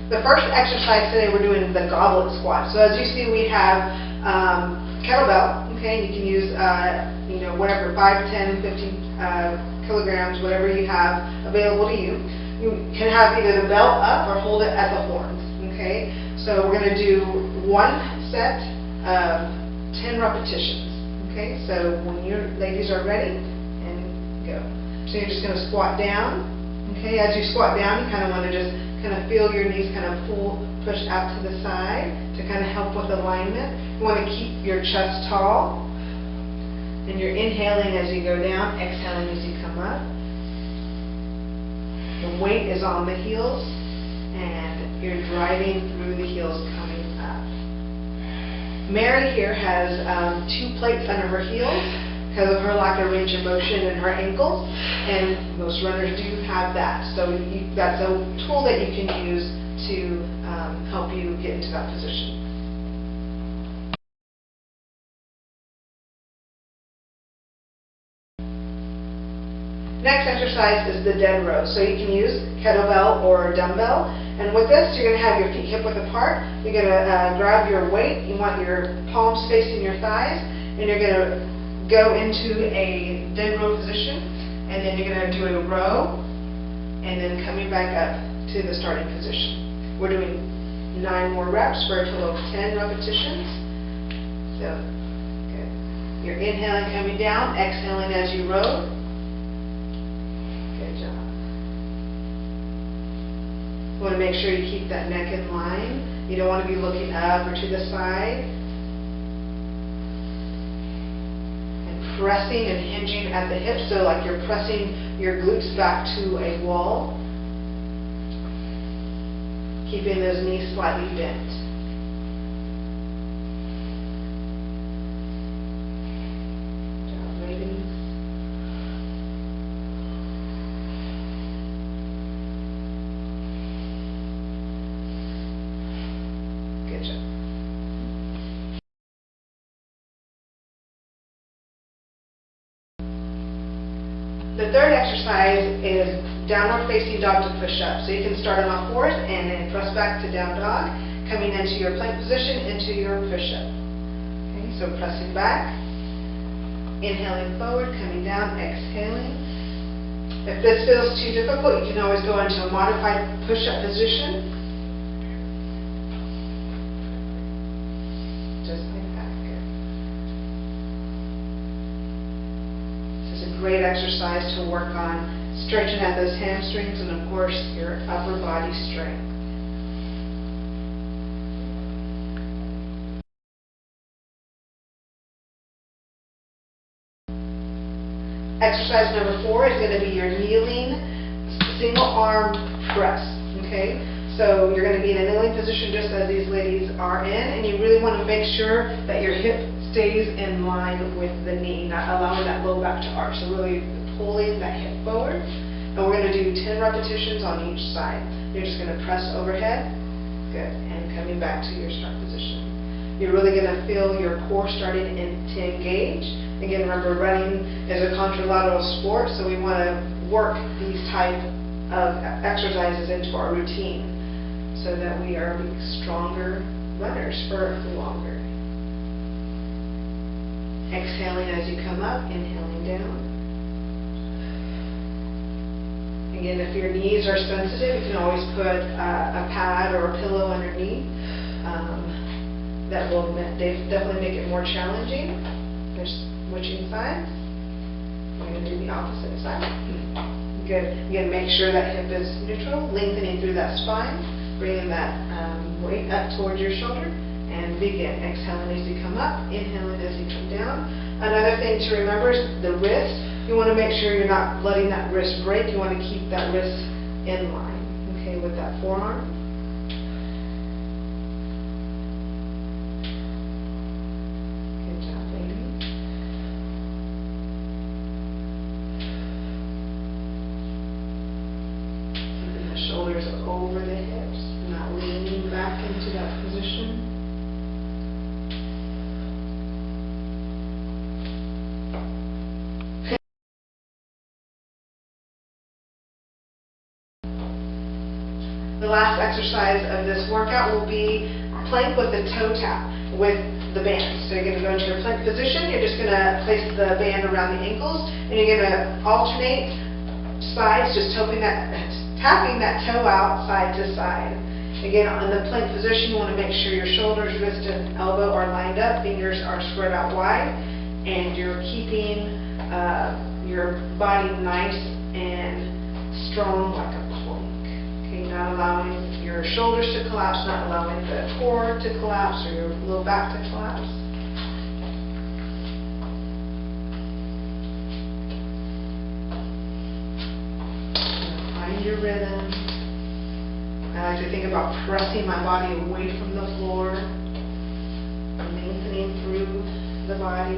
The first exercise today we're doing the goblet squat. So as you see, we have kettlebell. Okay, you can use whatever 5, 10, 15 kilograms, whatever you have available to you. You can have either the belt up or hold it at the horns. Okay, so we're going to do one set of 10 repetitions. Okay, so when your ladies are ready, and go. So you're just going to squat down. Okay, as you squat down, you kind of want to just kind of feel your knees kind of push out to the side to kind of help with alignment. You want to keep your chest tall, and you're inhaling as you go down, exhaling as you come up. The weight is on the heels, and you're driving through the heels coming up. Mary here has 2 plates under her heels because of her lack of range of motion in her ankles, and most runners do have that. So that's a tool that you can use to help you get into that position. Next exercise is the dead row. So you can use kettlebell or dumbbell. And with this, you're going to have your feet hip width apart. You're going to grab your weight. You want your palms facing your thighs. And you're going to go into a dead row position. And then you're going to do a row. And then coming back up to the starting position. We're doing 9 more reps for a total of 10 repetitions. So, good. You're inhaling, coming down, exhaling as you row. Good job. You want to make sure you keep that neck in line. You don't want to be looking up or to the side. And pressing and hinging at the hips, so like you're pressing your glutes back to a wall. Keeping those knees slightly bent. Good job, ladies. Good job. The third exercise is downward facing dog to push up. So you can start on a horse and then press back to down dog, coming into your plank position, into your push up. Okay, so pressing back, inhaling forward, coming down, exhaling. If this feels too difficult, you can always go into a modified push up position. Just like that. Good. This is a great exercise to work on stretching at those hamstrings and, of course, your upper body strength. Exercise number 4 is going to be your kneeling single arm press. Okay, so you're going to be in a kneeling position just as these ladies are in, and you really want to make sure that your hip stays in line with the knee, not allowing that low back to arch. So really pulling that hip forward. And we're going to do 10 repetitions on each side. You're just going to press overhead. Good. And coming back to your start position. You're really going to feel your core starting to engage. Again, remember, running is a contralateral sport, so we want to work these type of exercises into our routine so that we are stronger runners for longer. Exhaling as you come up, inhaling down. Again, if your knees are sensitive, you can always put a pad or a pillow underneath. That will definitely make it more challenging. There's switching sides. We're going to do the opposite side. Good. Again, make sure that hip is neutral, lengthening through that spine, bringing that weight up towards your shoulder, and begin. Exhaling as you come up, inhaling as you come down. Another thing to remember is the wrist. You want to make sure you're not letting that wrist break. You want to keep that wrist in line, okay, with that forearm. Good job, ladies. Keeping the shoulders over the hips, not leaning back into that position. The the last exercise of this workout will be plank with a toe tap with the band. So you're going to go into your plank position. You're just going to place the band around the ankles, and you're going to alternate sides, just tapping that toe out side to side. Again, in the plank position, you want to make sure your shoulders, wrist, and elbow are lined up, fingers are spread out wide, and you're keeping your body nice and strong like a plank. Okay, not allowing your shoulders to collapse, not allowing the core to collapse or your low back to collapse. Find your rhythm. I like to think about pressing my body away from the floor, lengthening through the body.